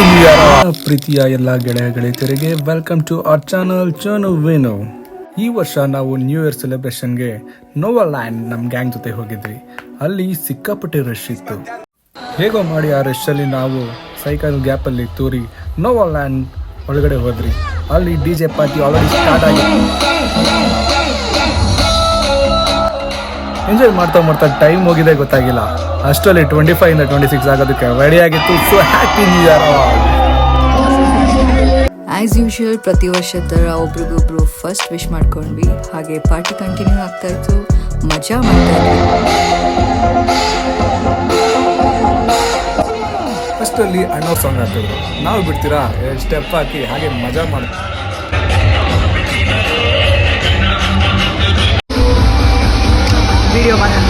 New year. ಪ್ರೀತಿಯ ಎಲ್ಲ ಗೆಳೆಯ ಗೆಳೆಯರಿಗೆ welcome to our channel Chonu Venu. ಈ ವರ್ಷ ನಾವು ನ್ಯೂ ಇಯರ್ ಸೆಲೆಬ್ರೇಷನ್ಗೆ ನೋವಾ ಲ್ಯಾಂಡ್ ನಮ್ಮ ಗ್ಯಾಂಗ್ ಜೊತೆ ಹೋಗಿದ್ವಿ. ಅಲ್ಲಿ ಸಿಕ್ಕಾಪಟ್ಟೆ ರಶ್ ಇತ್ತು. ಹೇಗೋ ಮಾಡಿ ಆ ರಶ್ ಅಲ್ಲಿ ನಾವು ಸೈಕಲ್ ಗ್ಯಾಪ್ ಅಲ್ಲಿ ತೂರಿ ನೋವಾ ಲ್ಯಾಂಡ್ ಒಳಗಡೆ ಹೋದ್ರಿ. ಅಲ್ಲಿ DJ ಪಾರ್ಟಿ ಆಲ್ರೆಡಿ ಸ್ಟಾರ್ಟ್ ಆಗಿದೆ. ಎಂಜಾಯ್ ಮಾಡ್ತಾ ಮಾಡ್ತಾ ಟೈಮ್ ಹೋಗಿದೆ ಗೊತ್ತಾಗಿಲ್ಲ. ಅಷ್ಟರಲ್ಲಿ 25 ಇಂದ 26 ಆಗೋದಕ್ಕೆ ರೆಡಿ ಆಗಿತ್ತು. So happy new year all. As usual ಪ್ರತಿ ವರ್ಷ ಥರ ಒಬ್ರಿಗೊಬ್ರು ಫಸ್ಟ್ ವಿಶ್ ಮಾಡ್ಕೊಂಡ್ವಿ. ಹಾಗೆ ಪಾರ್ಟಿ ಕಂಟಿನ್ಯೂ ಆಗ್ತಾ ಇತ್ತು, ಮಜಾ ಮಾಡ್ತಾ ಇದ್ವಿ. ಅಷ್ಟರಲ್ಲಿ ಅಣ್ಣವ್ರ ಸಾಂಗ್ ಹಾಕಿದ್ರು. ನಾವು ಬಿಡ್ತೀರಾ ಸ್ಟೆಪ್ ಹಾಕಿ ಹಾಗೆ ಮಜಾ ಮಾಡಿ ವಿಡಿಯೋ ಮಾಡೋಣ.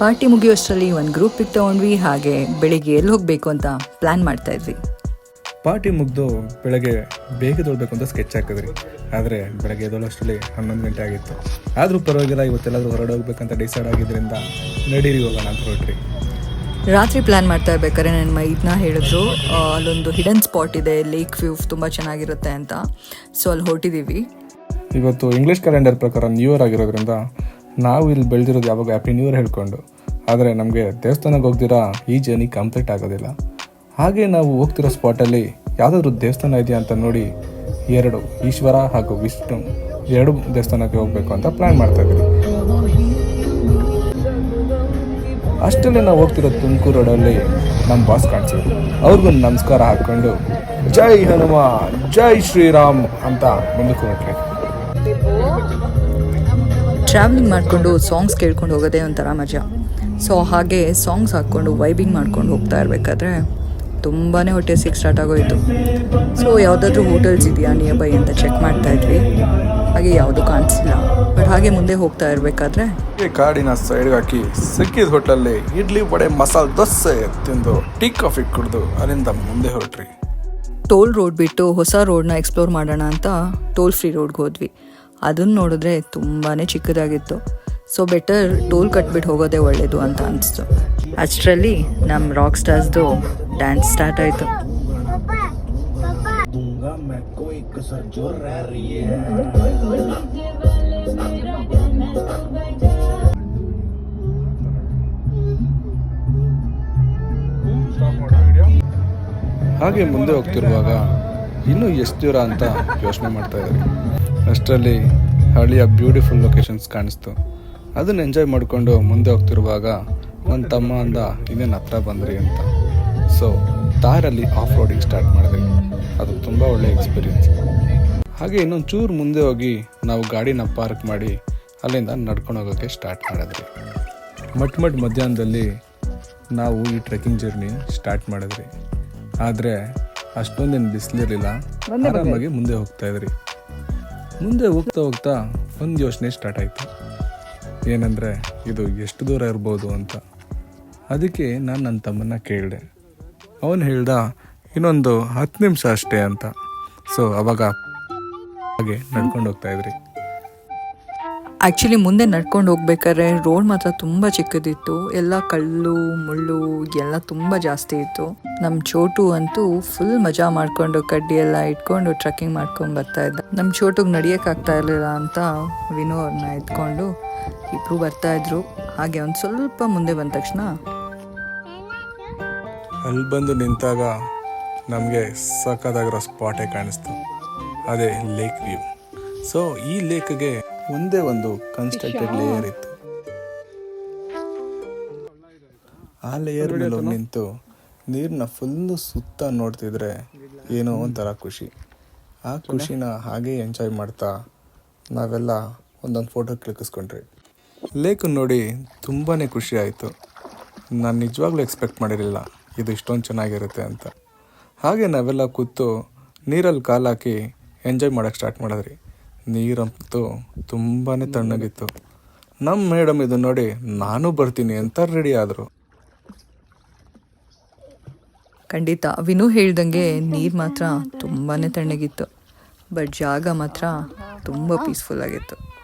ಪಾರ್ಟಿ ಮುಗಿಯೋಷ್ಟರಲ್ಲಿ ಒಂದು ಗ್ರೂಪ್ ಪಿಕ್ ತೊಗೊಂಡ್ವಿ. ಹಾಗೆ ಬೆಳಿಗ್ಗೆ ಎಲ್ಲಿ ಹೋಗಬೇಕು ಅಂತ ಪ್ಲ್ಯಾನ್ ಮಾಡ್ತಾ ಇದ್ವಿ. ಪಾರ್ಟಿ ಮುಗಿದು ಬೆಳಗ್ಗೆ ಬೇಗ ತೊಳ್ಬೇಕು ಅಂತ ಸ್ಕೆಚ್ ಹಾಕಿದ್ರಿ. ಆದರೆ ಬೆಳಗ್ಗೆ ಎದ್ದೋಳಷ್ಟರಲ್ಲಿ 11 ಗಂಟೆ ಆಗಿತ್ತು. ಆದರೂ ಪರವಾಗಿಲ್ಲ, ಇವತ್ತೆಲ್ಲಾದರೂ ಹೊರಡೆ ಹೋಗ್ಬೇಕಂತ ಡಿಸೈಡ್ ಆಗಿದ್ದರಿಂದ ನಡೀರಿ ಹೋಗೋಣ ಅಂತ ಹೊರಟ್ರಿ. ರಾತ್ರಿ ಪ್ಲ್ಯಾನ್ ಮಾಡ್ತಾ ಇರ್ಬೇಕಾದ್ರೆ ನನ್ನ ಮೈದ್ನ ಹೇಳಿದ್ರು ಅಲ್ಲೊಂದು ಹಿಡನ್ ಸ್ಪಾಟ್ ಇದೆ, ಲೇಕ್ ವ್ಯೂ ತುಂಬ ಚೆನ್ನಾಗಿರುತ್ತೆ ಅಂತ. ಸೊ ಅಲ್ಲಿ ಹೊರಟಿದ್ದೀವಿ. ಇವತ್ತು ಇಂಗ್ಲೀಷ್ ಕ್ಯಾಲೆಂಡರ್ ಪ್ರಕಾರ ನ್ಯೂ ಇಯರ್ ಆಗಿರೋದ್ರಿಂದ ನಾವು ಇಲ್ಲಿ ಬೆಳೆದಿರೋದು ಯಾವಾಗ ಹ್ಯಾಪಿ ನ್ಯೂ ಇಯರ್ ಹೇಳ್ಕೊಂಡು. ಆದರೆ ನಮಗೆ ದೇವಸ್ಥಾನಕ್ಕೆ ಹೋಗ್ದಿರಾ ಈ ಜರ್ನಿ ಕಂಪ್ಲೀಟ್ ಆಗೋದಿಲ್ಲ. ಹಾಗೆ ನಾವು ಹೋಗ್ತಿರೋ ಸ್ಪಾಟಲ್ಲಿ ಯಾವುದಾದ್ರೂ ದೇವಸ್ಥಾನ ಇದೆಯಾ ಅಂತ ನೋಡಿ 2 ಈಶ್ವರ ಹಾಗೂ ವಿಷ್ಣು 2 ದೇವಸ್ಥಾನಕ್ಕೆ ಹೋಗಬೇಕು ಅಂತ ಪ್ಲ್ಯಾನ್ ಮಾಡ್ತಾ ಇದ್ವಿ. ಅಷ್ಟಲ್ಲೇ ನಾವು ಹೋಗ್ತಿರೋ ತುಮಕೂರು ರೋಡಲ್ಲಿ ನಮ್ಮ ಬಾಸ್ ಕಾಣಿಸಿದ್ರು. ಅವ್ರಿಗೊಂದು ನಮಸ್ಕಾರ ಹಾಕ್ಕೊಂಡು ಜೈ ಹನುಮಾನ್ ಜೈ ಶ್ರೀರಾಮ್ ಅಂತ ಮುಂದಕ್ಕೆ ಹೊರಟ್ರಿ. ಟ್ರಾವೆಲಿಂಗ್ ಮಾಡಿಕೊಂಡು ಸಾಂಗ್ಸ್ ಕೇಳ್ಕೊಂಡು ಹೋಗೋದೇ ಒಂಥರ ಮಜಾ. ಸೊ ಹಾಗೆ ಸಾಂಗ್ಸ್ ಹಾಕ್ಕೊಂಡು ವೈಬಿಂಗ್ ಮಾಡ್ಕೊಂಡು ಹೋಗ್ತಾ ಇರಬೇಕಾದ್ರೆ ತುಂಬಾ ಹೊಟ್ಟೆ ಸಿಕ್ ಸ್ಟಾರ್ಟ್ ಆಗೋಯಿತು. ಸೊ ಯಾವುದಾದ್ರೂ ಹೋಟೆಲ್ಸ್ ಇದೆಯಾ ನಿಯರ್ ಬೈ ಅಂತ ಚೆಕ್ ಮಾಡ್ತಾ ಇದ್ವಿ. ಹಾಗೆ ಯಾವುದೂ ಕಾಣಿಸಿಲ್ಲ. ಬಟ್ ಹಾಗೆ ಮುಂದೆ ಹೋಗ್ತಾ ಇರಬೇಕಾದ್ರೆ ಕಾಡಿನ ಸೈಡ್ಗೆ ಹಾಕಿ ಸಿಕ್ಕಿದ ಹೋಟ್ಲಲ್ಲಿ ಇಡ್ಲಿ ವಡೆ ಮಸಾಲೆ ದೋಸೆ ತಿಂದು ಟೀ ಕಾಫಿ ಕುಡಿದು ಅಲ್ಲಿಂದ ಮುಂದೆ ಹೊರಟ್ರಿ. ಟೋಲ್ ರೋಡ್ ಬಿಟ್ಟು ಹೊಸ ರೋಡ್ನ ಎಕ್ಸ್ಪ್ಲೋರ್ ಮಾಡೋಣ ಅಂತ ಟೋಲ್ ಫ್ರೀ ರೋಡ್ಗೆ ಹೋದ್ವಿ. ಅದನ್ನು ನೋಡಿದ್ರೆ ತುಂಬಾ ಚಿಕ್ಕದಾಗಿತ್ತು. ಸೊ ಬೆಟರ್ ಟೋಲ್ ಕಟ್ಬಿಟ್ಟು ಹೋಗೋದೇ ಒಳ್ಳೆಯದು ಅಂತ ಅನಿಸ್ತು. ಅಷ್ಟರಲ್ಲಿ ನಮ್ಮ ರಾಕ್ ಸ್ಟಾರ್ಸ್ದು ಡ್ಯಾನ್ಸ್ ಸ್ಟಾರ್ಟ್ ಆಯಿತು. ಹಾಗೆ ಮುಂದೆ ಹೋಗ್ತಿರುವಾಗ ಇನ್ನೂ ಎಷ್ಟು ದೂರ ಅಂತ ಯೋಚನೆ ಮಾಡ್ತಾ ಇದ್ರಿ. ಅಷ್ಟರಲ್ಲಿ ಹಳ್ಳಿಯ ಬ್ಯೂಟಿಫುಲ್ ಲೊಕೇಶನ್ಸ್ ಕಾಣಿಸ್ತು. ಅದನ್ನು ಎಂಜಾಯ್ ಮಾಡಿಕೊಂಡು ಮುಂದೆ ಹೋಗ್ತಿರುವಾಗ ನನ್ನ ತಮ್ಮ ಅಂದ ಇನ್ನೇನು ಹತ್ರ ಬಂದ್ರಿ ಅಂತ. ಸೊ ತಾರಲ್ಲಿ ಆಫ್ ರೋಡಿಂಗ್ ಸ್ಟಾರ್ಟ್ ಮಾಡಿದ್ರಿ. ಅದು ತುಂಬ ಒಳ್ಳೆಯ ಎಕ್ಸ್ಪೀರಿಯನ್ಸ್. ಹಾಗೆ ಇನ್ನೊಂದು ಚೂರು ಮುಂದೆ ಹೋಗಿ ನಾವು ಗಾಡಿನ ಪಾರ್ಕ್ ಮಾಡಿ ಅಲ್ಲಿಂದ ನಡ್ಕೊಂಡು ಹೋಗೋಕ್ಕೆ ಸ್ಟಾರ್ಟ್ ಮಾಡಿದ್ರಿ. ಮಧ್ಯಾಹ್ನದಲ್ಲಿ ನಾವು ಈ ಟ್ರೆಕ್ಕಿಂಗ್ ಜರ್ನಿ ಸ್ಟಾರ್ಟ್ ಮಾಡಿದ್ರಿ. ಆದರೆ ಅಷ್ಟೊಂದೇನು ಬಿಸಿಲಿರಲಿಲ್ಲ. ಆರಾಮಾಗಿ ಮುಂದೆ ಹೋಗ್ತಾ ಇದ್ರಿ. ಮುಂದೆ ಹೋಗ್ತಾ ಒಂದು ಯೋಚನೆ ಸ್ಟಾರ್ಟ್ ಆಯಿತು. ಏನಂದರೆ ಇದು ಎಷ್ಟು ದೂರ ಇರ್ಬೋದು ಅಂತ. ಅದಕ್ಕೆ ನಾನು ನನ್ನ ತಮ್ಮನ್ನ ಕೇಳಿದೆ. ಅವನು ಹೇಳ್ದ ಇನ್ನೊಂದು 10 ನಿಮಿಷ ಅಷ್ಟೇ ಅಂತ. ಸೊ ಅವಾಗ ಹಾಗೆ ನಡ್ಕೊಂಡು ಹೋಗ್ತಾ ಇದ್ರಿ. ಆ್ಯಕ್ಚುಲಿ ಮುಂದೆ ನಡ್ಕೊಂಡು ಹೋಗ್ಬೇಕಾದ್ರೆ ರೋಡ್ ಮಾತ್ರ ತುಂಬ ಚಿಕ್ಕದಿತ್ತು. ಎಲ್ಲ ಕಲ್ಲು ಮುಳ್ಳು ಎಲ್ಲ ತುಂಬ ಜಾಸ್ತಿ ಇತ್ತು. ನಮ್ಮ ಚೋಟು ಅಂತೂ ಫುಲ್ ಮಜಾ ಮಾಡಿಕೊಂಡು ಕಡ್ಡಿ ಎಲ್ಲ ಇಟ್ಕೊಂಡು ಟ್ರೆಕ್ಕಿಂಗ್ ಮಾಡ್ಕೊಂಡು ಬರ್ತಾ ಇದ್ದ. ನಮ್ಮ ಚೋಟುಗೆ ನಡಿಯೋಕ್ಕಾಗ್ತಾ ಇರಲಿಲ್ಲ ಅಂತ ವಿನೋ ಅವ್ರನ್ನ ಎತ್ಕೊಂಡು ಇಬ್ಬರು ಬರ್ತಾಯಿದ್ರು. ಹಾಗೆ ಒಂದು ಸ್ವಲ್ಪ ಮುಂದೆ ಬಂದ ತಕ್ಷಣ ಅಲ್ಲಿ ಬಂದು ನಿಂತಾಗ ನಮಗೆ ಸಕ್ಕತ್ತಾಗಿರೋ ಸ್ಪಾಟೇ ಕಾಣಿಸ್ತು. ಅದೇ ಲೇಕ್ ವ್ಯೂ. ಸೊ ಈ ಲೇಕ್ಗೆ ಒಂದೇ ಒಂದು ಕನ್ಸ್ಟ್ರಕ್ಟೆಡ್ ಲೇಯರ್ ಇತ್ತು. ಆ ಲೇಯರ್ ಮೇಲೆ ನಿಂತು ನೀರನ್ನ ಫುಲ್ಲು ಸುತ್ತ ನೋಡ್ತಿದ್ರೆ ಏನೋ ಒಂಥರ ಖುಷಿ. ಆ ಖುಷಿನ ಹಾಗೆ ಎಂಜಾಯ್ ಮಾಡ್ತಾ ನಾವೆಲ್ಲ ಒಂದೊಂದು ಫೋಟೋ ಕ್ಲಿಕ್ಕಿಸ್ಕೊಂಡ್ರಿ. ಲೇಕನ್ನು ನೋಡಿ ತುಂಬಾ ಖುಷಿ ಆಯಿತು. ನಾನು ನಿಜವಾಗ್ಲೂ ಎಕ್ಸ್ಪೆಕ್ಟ್ ಮಾಡಿರಲಿಲ್ಲ ಇದು ಇಷ್ಟೊಂದು ಚೆನ್ನಾಗಿರುತ್ತೆ ಅಂತ. ಹಾಗೆ ನಾವೆಲ್ಲ ಕೂತು ನೀರಲ್ಲಿ ಕಾಲಾಕಿ ಎಂಜಾಯ್ ಮಾಡೋಕ್ಕೆ ಸ್ಟಾರ್ಟ್ ಮಾಡಿದ್ರಿ. ನೀರಂತೂ ತುಂಬಾ ತಣ್ಣಗಿತ್ತು. ನಮ್ಮ ಮೇಡಮ್ ಇದು ನೋಡಿ ನಾನು ಬರ್ತೀನಿ ಅಂತ ರೆಡಿ ಆದರು. ಖಂಡಿತ ವಿನು ಹೇಳ್ದಂಗೆ ನೀರು ಮಾತ್ರ ತುಂಬಾ ತಣ್ಣಗಿತ್ತು. ಬಟ್ ಜಾಗ ಮಾತ್ರ ತುಂಬ ಪೀಸ್ಫುಲ್ ಆಗಿತ್ತು.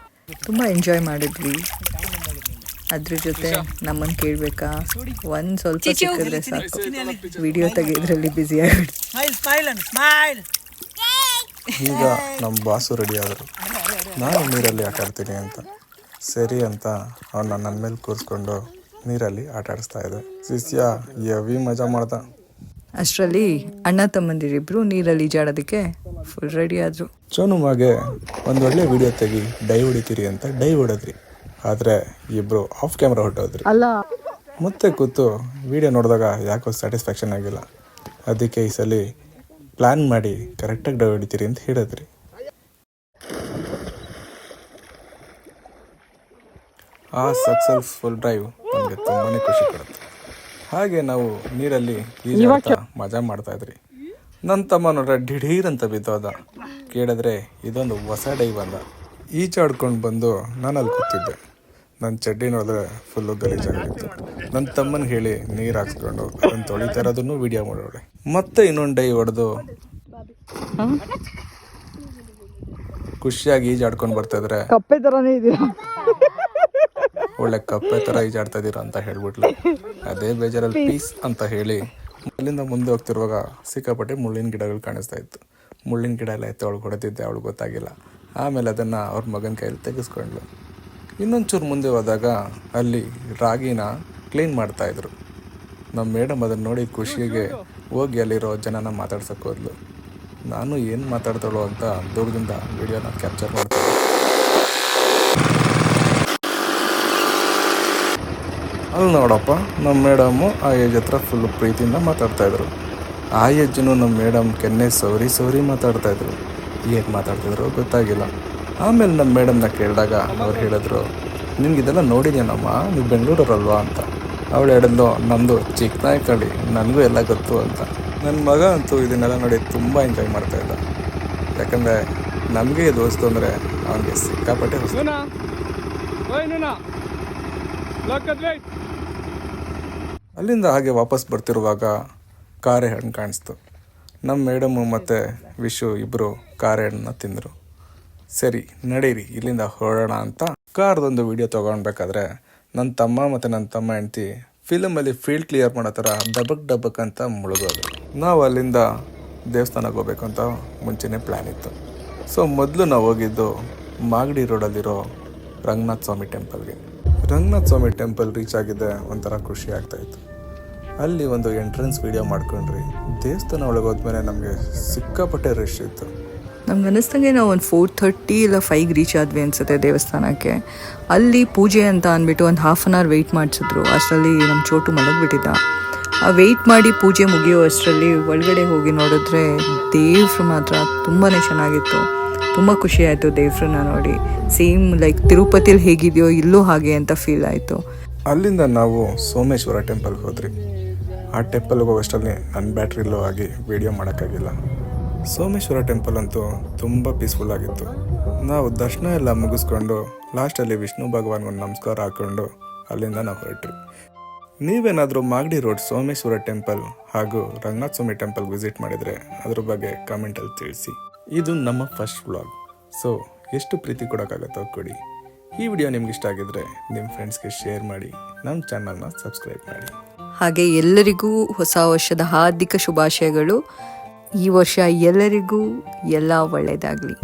ತುಂಬ ಎಂಜಾಯ್ ಮಾಡಿದ್ವಿ. ಅದ್ರ ಜೊತೆ ನಮ್ಮನ್ನು ಕೇಳಬೇಕಾ, ಒಂದು ಸ್ವಲ್ಪ ಸಿಕ್ಕಿದ್ರೆ ಸಾಕು ವಿಡಿಯೋ ತೆಗೆಯೋದ್ರಲ್ಲಿ ಬ್ಯುಸಿ ಆಗಿಬಿಟ್ಟು. ಈಗ ನಮ್ಮ ಬಾಸು ರೆಡಿ ಆದರು. ನಾನು ನೀರಲ್ಲಿ ಆಟ ಆಡ್ತೀನಿ ಅಂತ ಸರಿ ಅಂತ ಅವನ್ನ ನನ್ನ ಮೇಲೆ ಕೂರಿಸ್ಕೊಂಡು ನೀರಲ್ಲಿ ಆಟ ಆಡಿಸ್ತಾ ಇದ್ದೆ. ಶಿಷ್ಯ ಯವಿ ಮಜಾ ಮಾಡ್ದ. ಅಷ್ಟರಲ್ಲಿ ಅಣ್ಣ ತಮ್ಮಂದಿರಿಬ್ರು ನೀರಲ್ಲಿ ಈಜಾಡೋದಕ್ಕೆ ಫುಲ್ ರೆಡಿ ಆದರು. ಚೋನುಮಾಗೆ ಒಂದು ಒಳ್ಳೆ ವಿಡಿಯೋ ತೆಗಿ ಡೈ ಹೊಡಿತೀರಿ ಅಂತ ಡೈ ಹೊಡೆದ್ರಿ. ಆದರೆ ಇಬ್ಬರು ಆಫ್ ಕ್ಯಾಮ್ರಾ ಹೊಟ್ಟೋದ್ರಿ. ಮತ್ತೆ ಕೂತು ವಿಡಿಯೋ ನೋಡಿದಾಗ ಯಾಕೋ ಸ್ಯಾಟಿಸ್ಫ್ಯಾಕ್ಷನ್ ಆಗಿಲ್ಲ. ಅದಕ್ಕೆ ಈ ಸಲ ಪ್ಲ್ಯಾನ್ ಮಾಡಿ ಕರೆಕ್ಟಾಗಿ ಡೈ ಹೊಡಿತೀರಿ ಅಂತ ಹೇಳಿದ್ರಿ. ಆ ಸಕ್ಸಸ್ಫುಲ್ ಡ್ರೈವ್ ನಮಗೆ ತುಂಬಾ ಖುಷಿ ಕೊಡುತ್ತೆ. ಹಾಗೆ ನಾವು ನೀರಲ್ಲಿ ಈಜಾಡ್ತಾ ಮಜಾ ಮಾಡ್ತಾ ಇದ್ರಿ. ನನ್ನ ತಮ್ಮ ನೋಡ್ರೆ ಡಿಢೀರ್ ಅಂತ ಬಿದ್ದೋದ. ಕೇಳಿದ್ರೆ ಇದೊಂದು ಹೊಸ ಡೈ ಬಂದ. ಈಜಾಡ್ಕೊಂಡು ಬಂದು ನಾನು ಅಲ್ಲಿ ಕೂತಿದ್ದೆ. ನನ್ನ ಚಡ್ಡಿ ನೋಡಿದ್ರೆ ಫುಲ್ಲು ಗಲೀಜಾಗಿತ್ತು. ನನ್ನ ತಮ್ಮನಿಗೆ ಹೇಳಿ ನೀರು ಹಾಕ್ಸ್ಕೊಂಡು ಅದನ್ನು ತೊಳಿತಾ ಇರೋದನ್ನು ವಿಡಿಯೋ ಮಾಡೋಳೆ. ಮತ್ತೆ ಇನ್ನೊಂದು ಡೈ ಹೊಡೆದು ಖುಷಿಯಾಗಿ ಈಜಾಡ್ಕೊಂಡು ಬರ್ತಾಯಿದ್ರೆ ಕಪ್ಪೆ ಥರನೇ ಇದೆಯಾ, ಒಳ್ಳೆ ಕಪ್ಪೆ ಥರ ಈಜಾಡ್ತಾ ಇದ್ದೀರಾ ಅಂತ ಹೇಳ್ಬಿಟ್ಲು. ಅದೇ ಬೇಜಾರಲ್ಲಿ ಪೀಸ್ ಅಂತ ಹೇಳಿ ಅಲ್ಲಿಂದ ಮುಂದೆ ಹೋಗ್ತಿರುವಾಗ ಸಿಕ್ಕಾಪಟ್ಟೆ ಮುಳ್ಳಿನ ಗಿಡಗಳು ಕಾಣಿಸ್ತಾ ಇತ್ತು. ಮುಳ್ಳಿನ ಗಿಡ ಎಲ್ಲ ಎತ್ತು ಅವಳು ಹೊಡೆದಿದ್ದೆ, ಅವಳು ಗೊತ್ತಾಗಿಲ್ಲ. ಆಮೇಲೆ ಅದನ್ನು ಅವ್ರ ಮಗನ ಕೈಯಲ್ಲಿ ತೆಗೆಸ್ಕೊಂಡ್ಲು. ಇನ್ನೊಂಚೂರು ಮುಂದೆ ಹೋದಾಗ ಅಲ್ಲಿ ರಾಗಿನ ಕ್ಲೀನ್ ಮಾಡ್ತಾಯಿದ್ರು. ನಮ್ಮ ಮೇಡಮ್ ಅದನ್ನು ನೋಡಿ ಖುಷಿಗೆ ಹೋಗಿ ಅಲ್ಲಿರೋ ಜನನ ಮಾತಾಡ್ಸೋಕೆ ಹೋದ್ಲು. ನಾನು ಏನು ಮಾತಾಡ್ತಾಳೋ ಅಂತ ದೂರದಿಂದ ವಿಡಿಯೋನ ಕ್ಯಾಪ್ಚರ್ ಮಾಡ್ತೀನಿ. ಅಲ್ಲಿ ನೋಡಪ್ಪ ನಮ್ಮ ಮೇಡಮ್ಮು ಆ ಏಜ್ ಹತ್ರ ಫುಲ್ಲು ಪ್ರೀತಿಯಿಂದ ಮಾತಾಡ್ತಾಯಿದ್ರು. ಆ ಏಜ್ನು ನಮ್ಮ ಮೇಡಮ್ ಕೆನ್ನೆ ಸೌರಿ ಮಾತಾಡ್ತಾಯಿದ್ರು. ಏನು ಮಾತಾಡ್ತಿದ್ರು ಗೊತ್ತಾಗಿಲ್ಲ. ಆಮೇಲೆ ನಮ್ಮ ಮೇಡಮ್ನ ಕೇಳಿದಾಗ ಅವ್ರು ಹೇಳಿದ್ರು, ನಿಮ್ಗಿದೆಲ್ಲ ನೋಡಿದ್ಯಾನಮ್ಮ, ನೀವು ಬೆಂಗಳೂರಲ್ವಾ ಅಂತ. ಅವಳು ಹೇಳಿದ್ಲು, ನಮ್ಮದು ಚಿಕ್ಕನಾಯಕಳ್ಳಿ, ನನಗೂ ಎಲ್ಲ ಗೊತ್ತು ಅಂತ. ನನ್ನ ಮಗ ಅಂತೂ ಇದನ್ನೆಲ್ಲ ನೋಡಿ ತುಂಬ ಎಂಜಾಯ್ ಮಾಡ್ತಾಯಿದ್ದ. ಯಾಕಂದರೆ ನಮಗೆ ದೋಸ್ತು ಅಂದರೆ ಅವನಿಗೆ ಸಿಕ್ಕಾಪಟ್ಟೆ ಹೊಸ. ಅಲ್ಲಿಂದ ಹಾಗೆ ವಾಪಸ್ ಬರ್ತಿರುವಾಗ ಕಾರೆ ಹಣ್ಣು ಕಾಣಿಸ್ತು. ನಮ್ಮ ಮೇಡಮು ಮತ್ತು ವಿಶು ಇಬ್ಬರು ಕಾರೆ ಹಣ್ಣನ್ನ ತಿಂದರು. ಸರಿ ನಡೀರಿ ಇಲ್ಲಿಂದ ಹೊರಡೋಣ ಅಂತ ಕಾರ್ದೊಂದು ವಿಡಿಯೋ ತೊಗೊಳ್ಬೇಕಾದ್ರೆ ನನ್ನ ತಮ್ಮ ಮತ್ತು ನನ್ನ ತಮ್ಮ ಹೆಂಡ್ತಿ ಫಿಲಮಲ್ಲಿ ಫೀಲ್ಡ್ ಕ್ಲಿಯರ್ ಮಾಡೋ ಥರ ಡಬಕ್ ಅಂತ ಮುಳುಗೋದು. ನಾವು ಅಲ್ಲಿಂದ ದೇವಸ್ಥಾನಕ್ಕೆ ಹೋಗ್ಬೇಕು ಅಂತ ಮುಂಚೆನೇ ಪ್ಲ್ಯಾನ್ ಇತ್ತು. ಸೊ ಮೊದಲು ನಾವು ಹೋಗಿದ್ದು ಮಾಗಡಿ ರೋಡಲ್ಲಿರೋ ರಂಗನಾಥ ಸ್ವಾಮಿ ಟೆಂಪಲ್ಗೆ. ರಂಗನಾಥ ಸ್ವಾಮಿ ಟೆಂಪಲ್ ರೀಚ್ ಆಗಿದ್ದೆ ಒಂಥರ ಖುಷಿ ಆಗ್ತಾಯಿತ್ತು. ಅಲ್ಲಿ ಒಂದು ಎಂಟ್ರೆನ್ಸ್ ವಿಡಿಯೋ ಮಾಡ್ಕೊಂಡ್ರಿ. ದೇವಸ್ಥಾನ ಒಳಗೆ ಹೋದ್ಮೇಲೆ ನಮಗೆ ಸಿಕ್ಕಾಪಟ್ಟೆ ರಶ್ ಇತ್ತು. ನಮ್ಗೆ ಅನ್ನಿಸ್ದಂಗೆ ನಾವು ಒಂದು 4:30 ಇಲ್ಲ 5 ರೀಚ್ ಆದ್ವಿ ಅನಿಸುತ್ತೆ ದೇವಸ್ಥಾನಕ್ಕೆ. ಅಲ್ಲಿ ಪೂಜೆ ಅಂತ ಅಂದ್ಬಿಟ್ಟು ಒಂದು 1/2 hour ವೆಯ್ಟ್ ಮಾಡಿಸಿದ್ರು. ಅಷ್ಟರಲ್ಲಿ ನಮ್ಮ ಚೋಟು ಮಲಗಿಬಿಟ್ಟಿದ್ದ. ಆ ವೆಯ್ಟ್ ಮಾಡಿ ಪೂಜೆ ಮುಗಿಯೋ ಅಷ್ಟರಲ್ಲಿ ಒಳಗಡೆ ಹೋಗಿ ನೋಡಿದ್ರೆ ದೇವ್ರು ಮಾತ್ರ ತುಂಬಾ ಚೆನ್ನಾಗಿತ್ತು. ತುಂಬ ಖುಷಿ ಆಯಿತು ದೇವ್ರನ್ನ ನೋಡಿ. ಸೇಮ್ ಲೈಕ್ ತಿರುಪತಿಲಿ ಹೇಗಿದೆಯೋ ಇಲ್ಲೂ ಹಾಗೆ ಅಂತ ಫೀಲ್ ಆಯಿತು. ಅಲ್ಲಿಂದ ನಾವು ಸೋಮೇಶ್ವರ ಟೆಂಪಲ್ಗೆ ಹೋದ್ರಿ. ಆ ಟೆಂಪಲ್ಗೆ ಹೋಗೋಷ್ಟರಲ್ಲಿ ನನ್ನ ಬ್ಯಾಟ್ರಿ ಲೋ ಆಗಿ ವೀಡಿಯೋ ಮಾಡೋಕ್ಕಾಗಿಲ್ಲ. ಸೋಮೇಶ್ವರ ಟೆಂಪಲ್ ಅಂತೂ ತುಂಬ ಪೀಸ್ಫುಲ್ ಆಗಿತ್ತು. ನಾವು ದರ್ಶನ ಎಲ್ಲ ಮುಗಿಸ್ಕೊಂಡು ಲಾಸ್ಟಲ್ಲಿ ವಿಷ್ಣು ಭಗವಾನ್ಗೊಂದು ನಮಸ್ಕಾರ ಹಾಕ್ಕೊಂಡು ಅಲ್ಲಿಂದ ನಾವು ಹೊರಟ್ರಿ. ನೀವೇನಾದರೂ ಮಾಗಡಿ ರೋಡ್ ಸೋಮೇಶ್ವರ ಟೆಂಪಲ್ ಹಾಗೂ ರಂಗನಾಥ ಸ್ವಾಮಿ ಟೆಂಪಲ್ ವಿಸಿಟ್ ಮಾಡಿದರೆ ಅದ್ರ ಬಗ್ಗೆ ಕಮೆಂಟಲ್ಲಿ ತಿಳಿಸಿ. ಇದು ನಮ್ಮ ಫಸ್ಟ್ ವ್ಲಾಗ್. ಸೊ ಎಷ್ಟು ಪ್ರೀತಿ ಕೊಡೋಕ್ಕಾಗತ್ತೋ ಕೊಡಿ. ಈ ವಿಡಿಯೋ ನಿಮ್ಗೆ ಇಷ್ಟ ಆಗಿದ್ರೆ ನಿಮ್ಮ ಫ್ರೆಂಡ್ಸ್ಗೆ ಶೇರ್ ಮಾಡಿ, ನಮ್ಮ ಚಾನಲ್ನ ಸಬ್ಸ್ಕ್ರೈಬ್ ಮಾಡಿ. ಹಾಗೆ ಎಲ್ಲರಿಗೂ ಹೊಸ ವರ್ಷದ ಹಾರ್ದಿಕ ಶುಭಾಶಯಗಳು. ಈ ವರ್ಷ ಎಲ್ಲರಿಗೂ ಎಲ್ಲ ಒಳ್ಳೆಯದಾಗಲಿ.